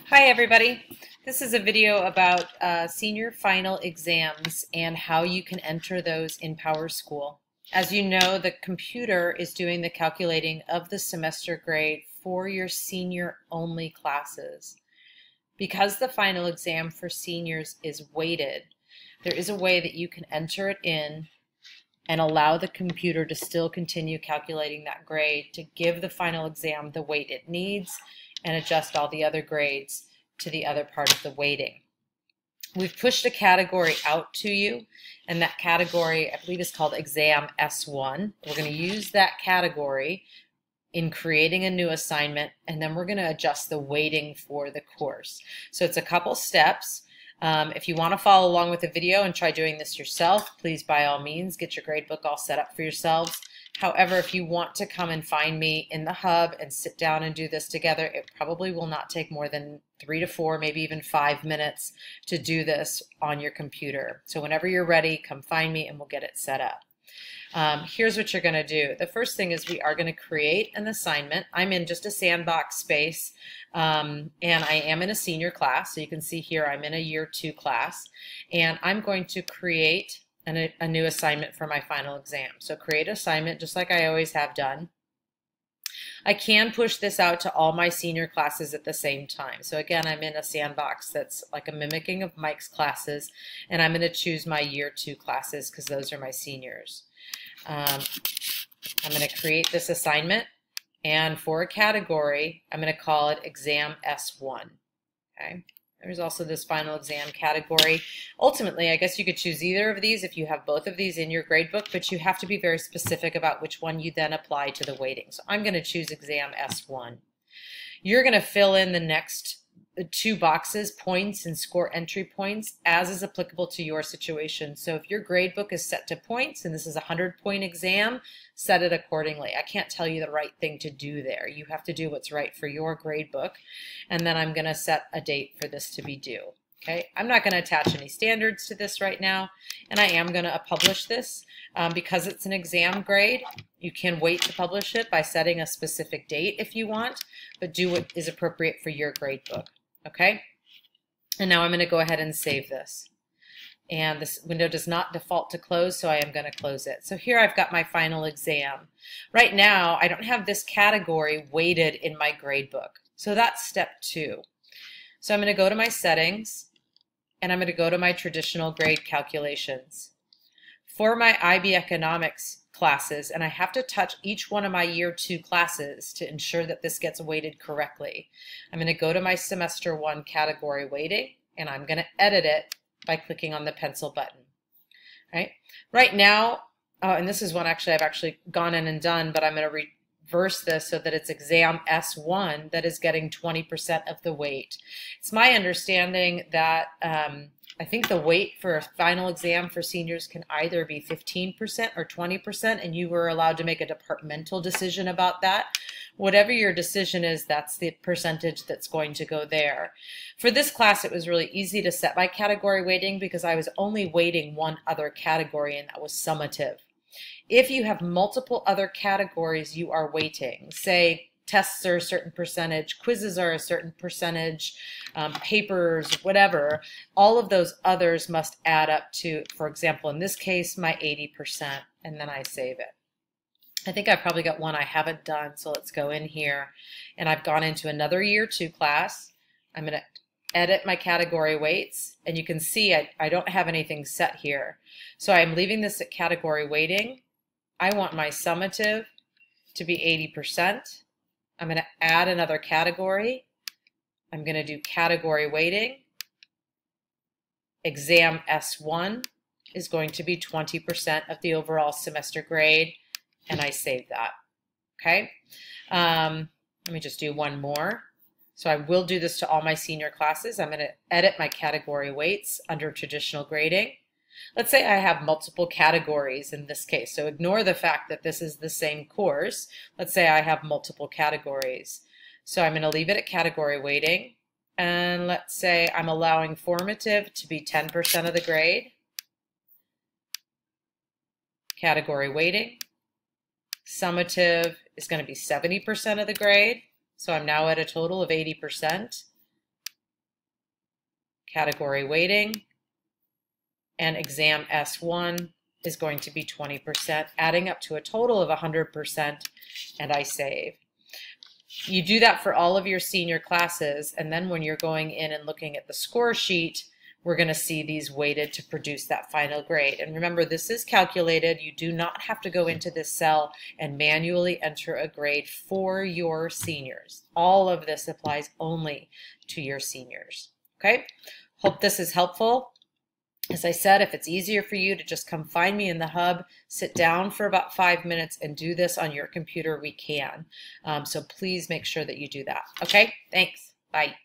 Hi everybody. This is a video about senior final exams and how you can enter those in PowerSchool. As you know, the computer is doing the calculating of the semester grade for your senior only classes. Because the final exam for seniors is weighted, there is a way that you can enter it in and allow the computer to still continue calculating that grade to give the final exam the weight it needs and adjust all the other grades to the other part of the weighting. We've pushed a category out to you, and that category, I believe, is called Exam S1. We're going to use that category in creating a new assignment, and then we're going to adjust the weighting for the course. So it's a couple steps. If you want to follow along with the video and try doing this yourself, please by all means get your gradebook all set up for yourselves. However, if you want to come and find me in the hub and sit down and do this together, it probably will not take more than 3 to 4, maybe even 5 minutes to do this on your computer. So whenever you're ready, come find me and we'll get it set up. Here's what you're going to do. The first thing is we are going to create an assignment. I'm in just a sandbox space, and I am in a senior class. So you can see here I'm in a year 2 class, and I'm going to create a new assignment for my final exam. So create assignment just like I always have done. I can push this out to all my senior classes at the same time. So again, I'm in a sandbox that's like a mimicking of Mike's classes, and I'm going to choose my year 2 classes because those are my seniors. I'm going to create this assignment, and for a category, I'm going to call it Exam S1. Okay. There's also this final exam category. Ultimately, I guess you could choose either of these if you have both of these in your gradebook, but you have to be very specific about which one you then apply to the weighting. So I'm going to choose Exam S1. You're going to fill in the next 2 boxes, points and score entry points, as is applicable to your situation. So if your gradebook is set to points, and this is a 100-point exam, set it accordingly. I can't tell you the right thing to do there. You have to do what's right for your gradebook, and then I'm going to set a date for this to be due. Okay, I'm not going to attach any standards to this right now, and I am going to publish this because it's an exam grade. You can wait to publish it by setting a specific date if you want, but do what is appropriate for your gradebook. Okay, and now I'm going to go ahead and save this. And this window does not default to close, so I am going to close it. So here I've got my final exam. Right now, I don't have this category weighted in my gradebook. So that's step 2. So I'm going to go to my settings, and I'm going to go to my traditional grade calculations. For my IB Economics classes, and I have to touch each one of my year 2 classes to ensure that this gets weighted correctly. I'm going to go to my semester 1 category weighting, and I'm going to edit it by clicking on the pencil button. Right now, and this is one actually I've actually gone in and done, but I'm going to reverse this so that it's Exam S1 that is getting 20% of the weight. It's my understanding that I think the weight for a final exam for seniors can either be 15% or 20%, and you were allowed to make a departmental decision about that. Whatever your decision is, that's the percentage that's going to go there. For this class, it was really easy to set my category weighting because I was only weighting one other category, and that was summative. If you have multiple other categories you are weighting, say tests are a certain percentage, quizzes are a certain percentage, papers, whatever, all of those others must add up to, for example, in this case, my 80%, and then I save it. I think I've probably got one I haven't done, so let's go in here, and I've gone into another year 2 class. I'm going to edit my category weights, and you can see I don't have anything set here. So I'm leaving this at category weighting. I want my summative to be 80%. I'm going to add another category. I'm going to do category weighting. Exam S1 is going to be 20% of the overall semester grade, and I save that. Okay. Let me just do one more. So I will do this to all my senior classes. I'm going to edit my category weights under traditional grading. Let's say I have multiple categories in this case. So ignore the fact that this is the same course. Let's say I have multiple categories. So I'm going to leave it at category weighting. And let's say I'm allowing formative to be 10% of the grade. Category weighting. Summative is going to be 70% of the grade. So I'm now at a total of 80%. category weighting, and exam S1 is going to be 20%, adding up to a total of 100%, and I save. You do that for all of your senior classes, and then when you're going in and looking at the score sheet, we're going to see these weighted to produce that final grade. And remember, this is calculated. You do not have to go into this cell and manually enter a grade for your seniors. All of this applies only to your seniors. Okay? Hope this is helpful. As I said, if it's easier for you to just come find me in the hub, sit down for about 5 minutes and do this on your computer, we can. So please make sure that you do that. Okay? Thanks. Bye.